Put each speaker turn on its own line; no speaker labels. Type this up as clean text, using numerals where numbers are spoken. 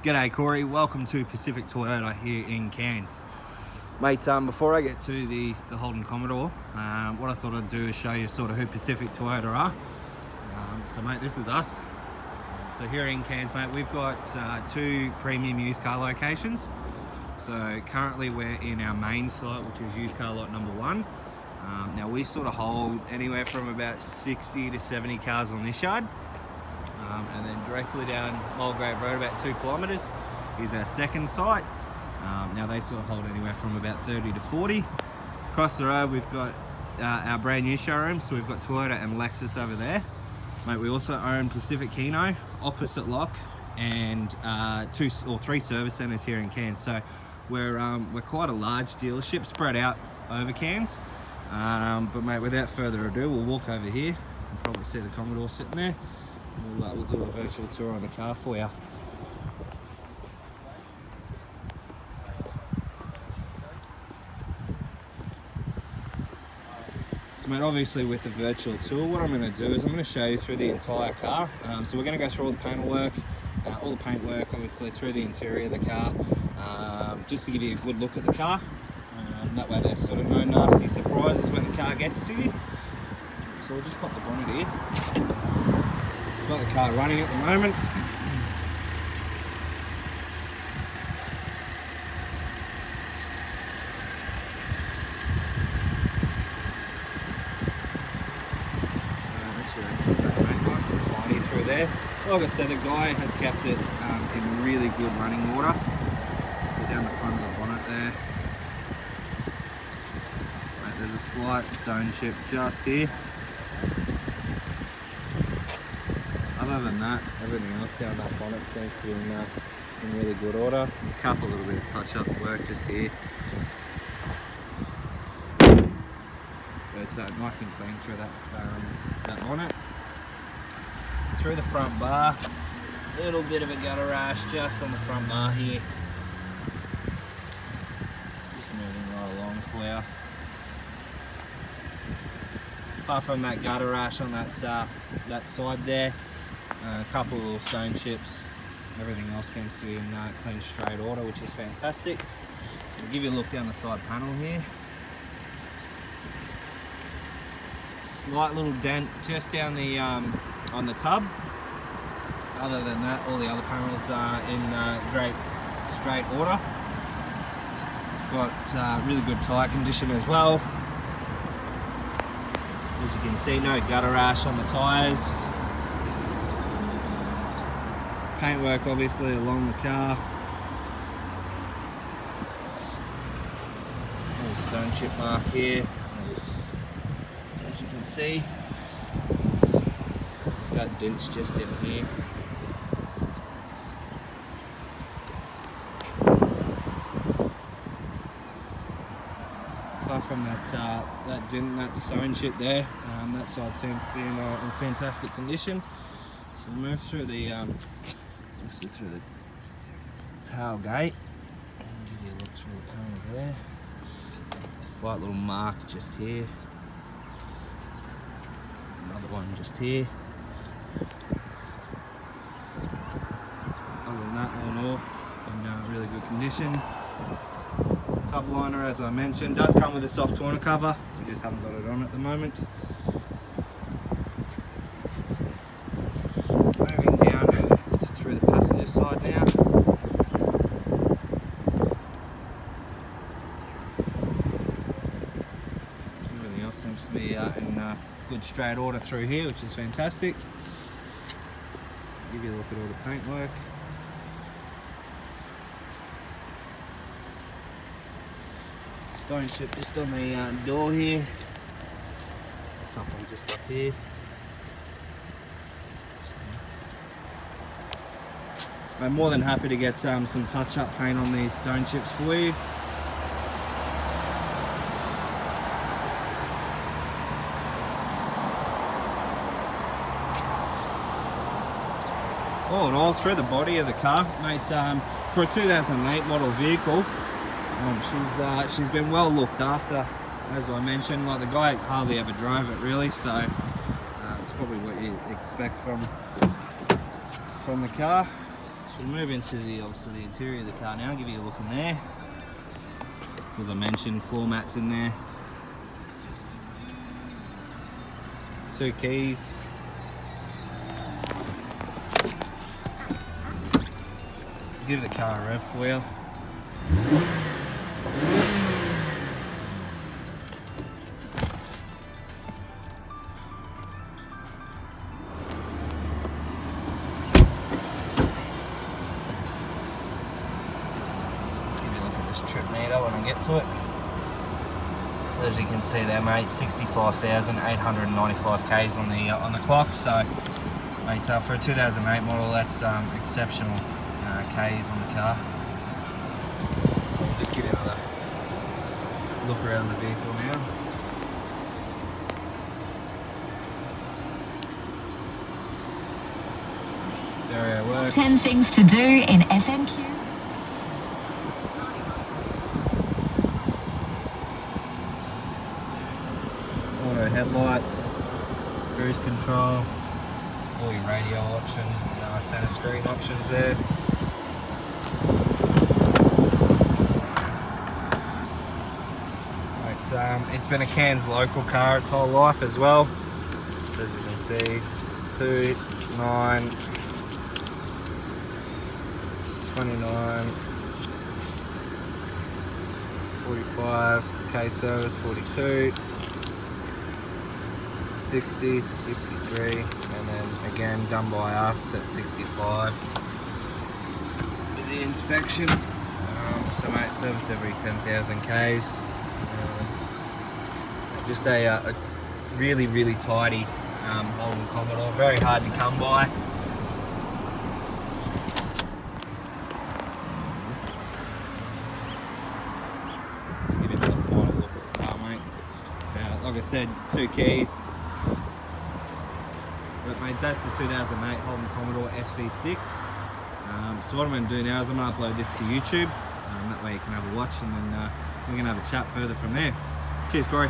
G'day Corey, welcome to Pacific Toyota here in Cairns. Mate, before I get to the Holden Commodore, what I thought I'd do is show you sort of who Pacific Toyota are. So mate, this is us. So here in Cairns, mate, we've got two premium used car locations. So currently we're in our main site, which is used car lot number 1. Now we sort of hold anywhere from about 60 to 70 cars on this yard. And then directly down Mulgrave Road, about 2 kilometres, is our second site. Now they sort of hold anywhere from about 30 to 40. Across the road we've got our brand new showroom, so we've got Toyota and Lexus over there. Mate, we also own Pacific Kino, opposite lock, and 2 or 3 service centres here in Cairns. So we're quite a large dealership spread out over Cairns. But mate, without further ado, we'll walk over here. You can probably see the Commodore sitting there. We'll do a virtual tour on the car for you. So mate, obviously with the virtual tour, what I'm going to do is I'm going to show you through the entire car. So we're going to go through all the panel work, all the paint work, obviously through the interior of the car, just to give you a good look at the car. That way there's sort of no nasty surprises when the car gets to you. So we'll just pop the bonnet here. Got the car running at the moment. Nice and tiny through there. Like I said, the guy has kept it in really good running order. So down the front of the bonnet there. Right, there's a slight stone chip just here. Other than that, everything else down that bonnet seems to be in really good order. A couple little bit of touch-up work just here. But it's nice and clean through that bonnet. Through the front bar, a little bit of a gutter rash just on the front bar here. Just moving right along for you. Apart from that gutter rash on that side there, a couple of little stone chips. Everything else seems to be in clean straight order, which is fantastic. I'll give you a look down the side panel here. Slight little dent just down the on the tub. Other than that, all the other panels are in great straight order. Got really good tyre condition as well. As you can see, no gutter rash on the tyres. Paintwork obviously along the car. Little stone chip mark here, as you can see. It's got dents just in here. Apart from that dent, that stone chip there, that side seems to be in fantastic condition. So we'll move through the through the tailgate and give you a look through the panels there. A slight little mark just here. Another one just here. Other than that, all in all, in really good condition. Tub liner, as I mentioned, does come with a soft tonneau cover. We just haven't got it on at the moment. Moving down through the passenger side now. Everything else seems to be in good straight order through here, which is fantastic. Give you a look at all the paintwork. Stone chip just on the door here. A couple just up here. I'm more than happy to get some touch-up paint on these stone chips for you. All in all, through the body of the car, mate, for a 2008 model vehicle, she's been well looked after, as I mentioned. Like, the guy hardly ever drove it really, so it's probably what you expect from the car. We'll move into the obviously the interior of the car now, give you a look in there. So as I mentioned, floor mats in there. 2 keys. Give the car a rev for you. Trip meter when I get to it. So as you can see there, mate, 65,895 k's on the clock. So, mate, for a 2008 model, that's exceptional k's on the car. So we'll just give you another look around the vehicle now. Stereo works.
10 things to do in FNQ.
Auto headlights, cruise control, all your radio options, center screen options there. It's been a Cairns local car its whole life as well. So as you can see, 2, 9, 29, 45, K service 42. 60, 63, and then again done by us at 65 for the inspection. So mate, serviced every 10,000 Ks. Just a really tidy Holden Commodore, very hard to come by. Just give you another final look at the car, mate. Like I said, 2 keys. But mate, that's the 2008 Holden Commodore SV6. So what I'm going to do now is I'm going to upload this to YouTube. That way you can have a watch, and then we can have a chat further from there. Cheers, Corey.